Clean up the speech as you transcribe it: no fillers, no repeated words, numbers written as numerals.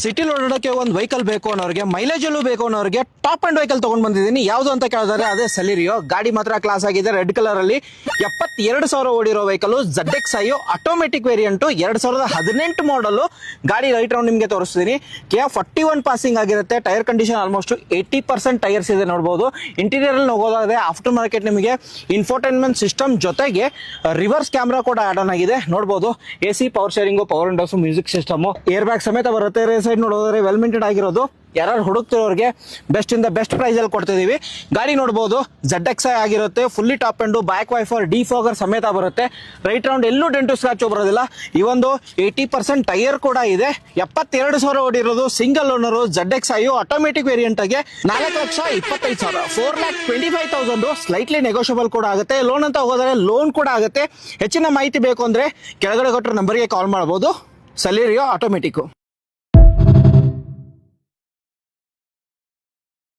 ಸಿಟಿಲಿ ಓಡಾಡೋಕೆ ಒಂದು ವೆಹಿಕಲ್ ಬೇಕು ಅನ್ನೋರಿಗೆ, ಮೈಲೇಜ್ ಅಲ್ಲೂ ಬೇಕು ಅನ್ನೋರಿಗೆ ಟಾಪ್ ಅಂಡ್ ವೆಹಿಕಲ್ ತಗೊಂಡ್ ಬಂದಿದ್ದೀನಿ. ಯಾವ್ದು ಅಂತ ಕೇಳಿದ್ರೆ ಅದೇ ಸೆಲೆರಿಯೋ. ಗಾಡಿ ಮಾತ್ರ ಕ್ಲಾಸ್ ಆಗಿದೆ, ರೆಡ್ ಕಲರ್ ಅಲ್ಲಿ 72,000 ಓಡಿರೋ ವೆಹಿಕಲ್ ZXi ಆಟೋಮೆಟಿಕ್ ವೇರಿಯಂಟ್ 2018 ಮಾಡಲ್ ಗಾಡಿ. ರೈಟ್ ರೌಂಡ್ ನಿಮ್ಗೆ ತೋರಿಸ್ತೀನಿ. KA41 ಪಾಸಿಂಗ್ ಆಗಿರುತ್ತೆ. ಟೈರ್ ಕಂಡೀಷನ್ ಆಲ್ಮೋಸ್ಟ್ 80% ಟೈರ್ಸ್ ಇದೆ ನೋಡಬಹುದು. ಇಂಟೀರಿಯರ್ ಅಲ್ಲಿ ಹೋಗೋದಾದ್ರೆ ಆಫ್ಟರ್ ಮಾರ್ಕೆಟ್ ನಿಮಗೆ ಇನ್ಫೋಟೈನ್ಮೆಂಟ್ ಸಿಸ್ಟಮ್ ಜೊತೆಗೆ ರಿವರ್ಸ್ ಕ್ಯಾಮ್ರಾ ಕೂಡ ಆಡ್ ಆನ್ ಆಗಿದೆ ನೋಡಬಹುದು. AC, power sharing, power windows, music system, air bag ಸಮೇತ ಬರುತ್ತೆ. ಸೈಡ್ ನೋಡೋದ್ರೆ ವೆಲ್ ಮೇಂಟೆಡ್ ಆಗಿರೋದು. ಯಾರು ಹುಡುಕ್ತಿರೋರಿಗೆ ಬೆಸ್ಟ್ ಇಂದ ಬೆಸ್ಟ್ ಪ್ರೈಸ್ ಅಲ್ಲಿ ಕೊಡ್ತಿದೀವಿ. ಗಾಡಿ ನೋಡಬಹುದು ZXi ಆಗಿರುತ್ತೆ. Fully top and back wiper, defogger ಸಮೇತ ಬರುತ್ತೆ. ರೈಟ್ ರೌಂಡ್ ಎಲ್ಲೂ ಡೆಂಟು ಸ್ಕ್ರಾಚ್ ಬರೋದಿಲ್ಲ. ಈ ಒಂದು 80% ಟೈರ್ ಕೂಡ ಇದೆ. 72,000 ಓಡಿರೋದು, single owner, ZXi automatic variant ಆಗಿ 4,25,000, 4,25,000 ಸ್ಲೈಟ್ಲಿ ನೆಗೋಷಿಯಬಲ್ ಕೂಡ ಆಗುತ್ತೆ. ಲೋನ್ ಅಂತ ಹೋಗೋದ್ರೆ ಲೋನ್ ಕೂಡ ಆಗುತ್ತೆ. ಹೆಚ್ಚಿನ ಮಾಹಿತಿ ಬೇಕು ಅಂದ್ರೆ ಕೆಳಗಡೆ ಕೊಟ್ಟರೆ ನಂಬರ್ಗೆ ಕಾಲ್ ಮಾಡಬಹುದು. Celerio automatic.